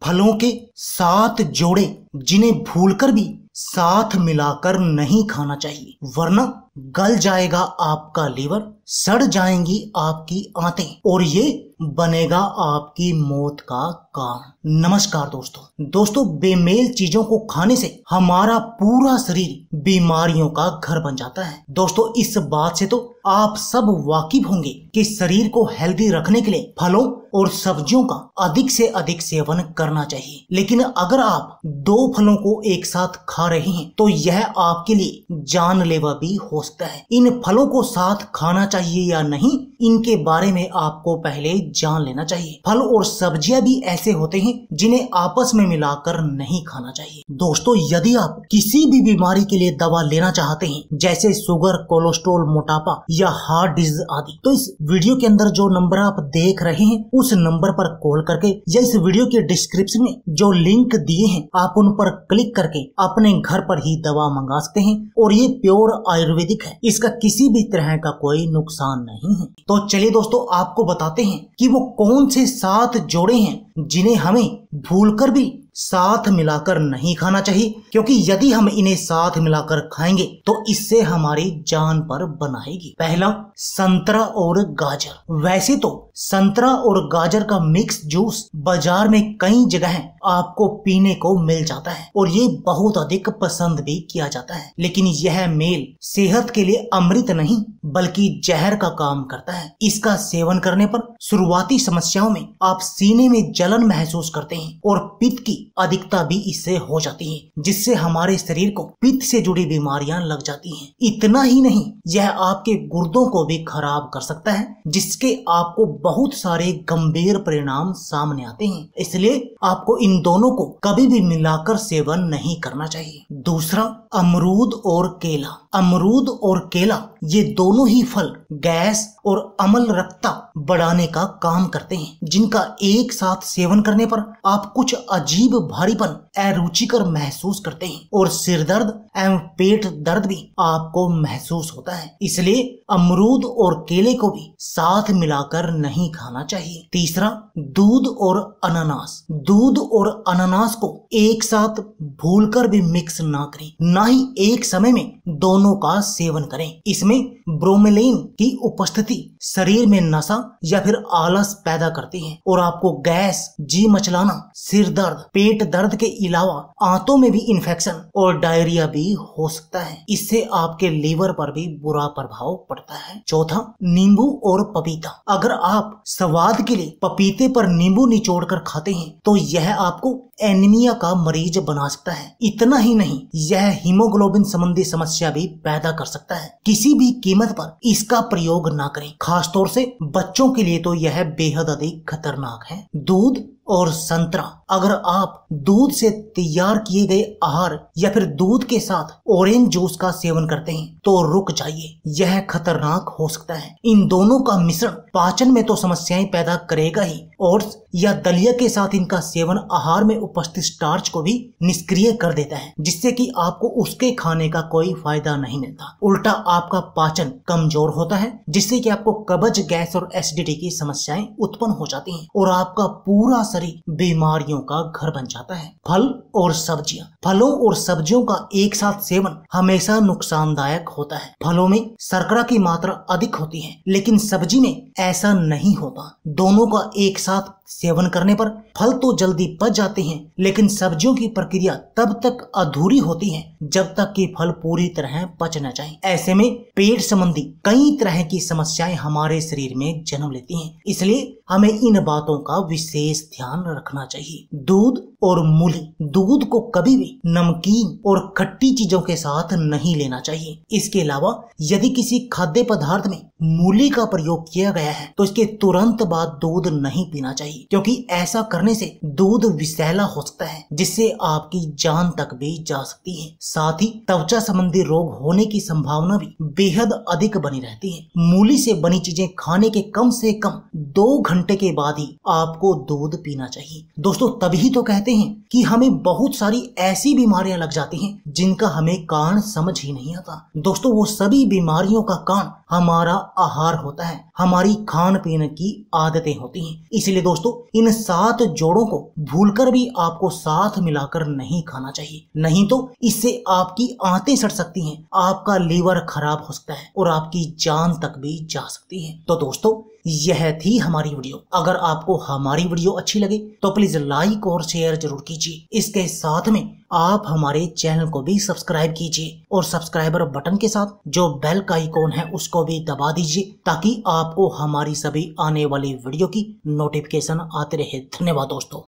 फलों के 7 जोड़े जिन्हें भूलकर भी साथ मिलाकर नहीं खाना चाहिए, वरना गल जाएगा आपका लीवर, सड़ जाएंगी आपकी आंतें और ये बनेगा आपकी मौत का कारण। नमस्कार दोस्तों, बेमेल चीजों को खाने से हमारा पूरा शरीर बीमारियों का घर बन जाता है। दोस्तों, इस बात से तो आप सब वाकिफ होंगे कि शरीर को हेल्दी रखने के लिए फलों और सब्जियों का अधिक से अधिक सेवन करना चाहिए। लेकिन अगर आप 2 फलों को एक साथ खा रहे हैं तो यह आपके लिए जानलेवा भी हो सकता है। इन फलों को साथ खाना चाहिए या नहीं, इनके बारे में आपको पहले जान लेना चाहिए। फल और सब्जियां भी ऐसे होते हैं जिन्हें आपस में मिलाकर नहीं खाना चाहिए। दोस्तों, यदि आप किसी भी बीमारी के लिए दवा लेना चाहते हैं, जैसे शुगर, कोलेस्ट्रॉल, मोटापा या हार्ट डिजीज आदि, तो इस वीडियो के अंदर जो नंबर आप देख रहे हैं उस नंबर पर कॉल करके या इस वीडियो के डिस्क्रिप्शन में जो लिंक दिए हैं आप उन पर क्लिक करके अपने घर पर ही दवा मंगा सकते हैं। और ये प्योर आयुर्वेदिक है, इसका किसी भी तरह का कोई नुकसान नहीं है। तो चलिए दोस्तों, आपको बताते हैं कि वो कौन से 7 जोड़े हैं जिन्हें हमें भूलकर भी साथ मिलाकर नहीं खाना चाहिए, क्योंकि यदि हम इन्हें साथ मिलाकर खाएंगे तो इससे हमारी जान पर बनाएगी। पहला, संतरा और गाजर। वैसे तो संतरा और गाजर का मिक्स जूस बाजार में कई जगह आपको पीने को मिल जाता है और ये बहुत अधिक पसंद भी किया जाता है, लेकिन यह मेल सेहत के लिए अमृत नहीं बल्कि जहर का काम करता है। इसका सेवन करने पर शुरुआती समस्याओं में आप सीने में जलन महसूस करते हैं और पित्त की अधिकता भी इससे हो जाती है, जिससे हमारे शरीर को पित्त से जुड़ी बीमारियां लग जाती हैं। इतना ही नहीं, यह आपके गुर्दों को भी खराब कर सकता है, जिसके आपको बहुत सारे गंभीर परिणाम सामने आते हैं। इसलिए आपको इन दोनों को कभी भी मिलाकर सेवन नहीं करना चाहिए। दूसरा, अमरूद और केला। अमरूद और केला ये दोनों ही फल गैस और अम्ल रक्तता बढ़ाने का काम करते हैं, जिनका एक साथ सेवन करने पर आप कुछ अजीब भारीपन, अरुचिकर महसूस करते हैं और सिर दर्द एवं पेट दर्द भी आपको महसूस होता है। इसलिए अमरूद और केले को भी साथ मिलाकर नहीं खाना चाहिए। तीसरा, दूध और अनानास। दूध और अनानास को एक साथ भूलकर भी मिक्स ना करें, ना ही एक समय में दोनों का सेवन करें। इसमें ब्रोमेलाइन की उपस्थिति शरीर में नशा या फिर आलस पैदा करती है और आपको गैस, जी मचलाना, सिर दर्द, पेट दर्द के अलावा आंतों में भी इन्फेक्शन और डायरिया भी हो सकता है। इससे आपके लीवर पर भी बुरा प्रभाव पड़ता है। चौथा, नींबू और पपीता। अगर आप स्वाद के लिए पपीते पर नींबू निचोड़कर खाते हैं तो यह आपको एनीमिया का मरीज बना सकता है। इतना ही नहीं, यह हीमोग्लोबिन संबंधी समस्या भी पैदा कर सकता है। किसी भी कीमत पर इसका प्रयोग ना करें, खासतौर से बच्चों के लिए तो यह बेहद अधिक खतरनाक है। दूध और संतरा। अगर आप दूध से तैयार किए गए आहार या फिर दूध के साथ ऑरेंज जूस का सेवन करते हैं तो रुक जाइए, यह खतरनाक हो सकता है। इन दोनों का मिश्रण पाचन में तो समस्याएं पैदा करेगा ही, ओट्स या दलिया के साथ इनका सेवन आहार में उपस्थित स्टार्च को भी निष्क्रिय कर देता है, जिससे कि आपको उसके खाने का कोई फायदा नहीं मिलता। उल्टा आपका पाचन कमजोर होता है, जिससे कि आपको कब्ज, गैस और एसिडिटी की समस्याएं उत्पन्न हो जाती हैं और आपका पूरा शरीर बीमारियों का घर बन जाता है। फल और सब्जियां। फलों और सब्जियों का एक साथ सेवन हमेशा नुकसानदायक होता है। फलों में शर्करा की मात्रा अधिक होती है, लेकिन सब्जी में ऐसा नहीं होता। दोनों का एक साथ सेवन करने पर फल तो जल्दी पच जाते हैं, लेकिन सब्जियों की प्रक्रिया तब तक अधूरी होती है जब तक कि फल पूरी तरह पच न जाए। ऐसे में पेट संबंधी कई तरह की समस्याएं हमारे शरीर में जन्म लेती हैं। इसलिए हमें इन बातों का विशेष ध्यान रखना चाहिए। दूध और मूली। दूध को कभी भी नमकीन और खट्टी चीजों के साथ नहीं लेना चाहिए। इसके अलावा यदि किसी खाद्य पदार्थ में मूली का प्रयोग किया गया है तो इसके तुरंत बाद दूध नहीं पीना चाहिए, क्योंकि ऐसा करने से दूध विषैला हो सकता है, जिससे आपकी जान तक भी जा सकती है। साथ ही त्वचा संबंधी रोग होने की संभावना भी बेहद अधिक बनी रहती है। मूली से बनी चीजें खाने के कम से कम 2 घंटे के बाद ही आपको दूध पीना चाहिए। दोस्तों, तभी तो कहते हैं कि हमें बहुत सारी ऐसी बीमारियां लग जाती हैं जिनका हमें कारण समझ ही नहीं आता। दोस्तों, वो सभी बीमारियों का कारण हमारा आहार होता है, हमारी खान पीन की आदतें होती हैं। इसलिए दोस्तों इन 7 जोड़ों को भूलकर भी आपको साथ मिलाकर नहीं खाना चाहिए, नहीं तो इससे आपकी आंतें सड़ सकती हैं, आपका लीवर खराब हो सकता है और आपकी जान तक भी जा सकती है। तो दोस्तों यह थी हमारी वीडियो। अगर आपको हमारी वीडियो अच्छी लगे तो प्लीज लाइक और शेयर जरूर कीजिए। इसके साथ में आप हमारे चैनल को भी सब्सक्राइब कीजिए और सब्सक्राइबर बटन के साथ जो बेल का आइकॉन है उसको भी दबा दीजिए ताकि आपको हमारी सभी आने वाली वीडियो की नोटिफिकेशन आते रहे। धन्यवाद दोस्तों।